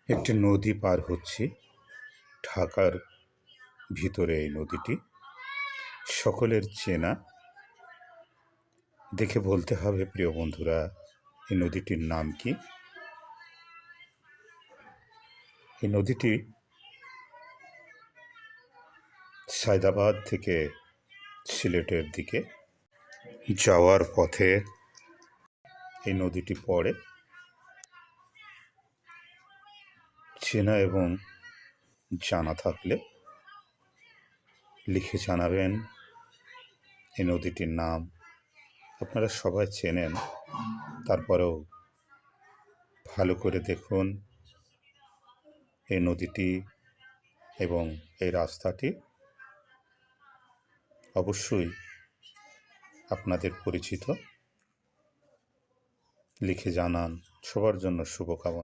একটি নদী পার হচ্ছি, ঢাকার ভিতরে এই নদীটি সকলের চেনা। দেখে বলতে হবে প্রিয় বন্ধুরা, এই নদীটির নাম কি? এই নদীটি সায়দাবাদ থেকে সিলেটের দিকে যাওয়ার পথে এই নদীটি পড়ে। চেনা এবং জানা থাকলে লিখে জানাবেন এই নদীটির নাম। আপনারা সবাই চেনেন, তারপরেও ভালো করে দেখুন এই নদীটি এবং এই রাস্তাটি অবশ্যই আপনাদের পরিচিত। লিখে জানান। সবার জন্য শুভকামনা।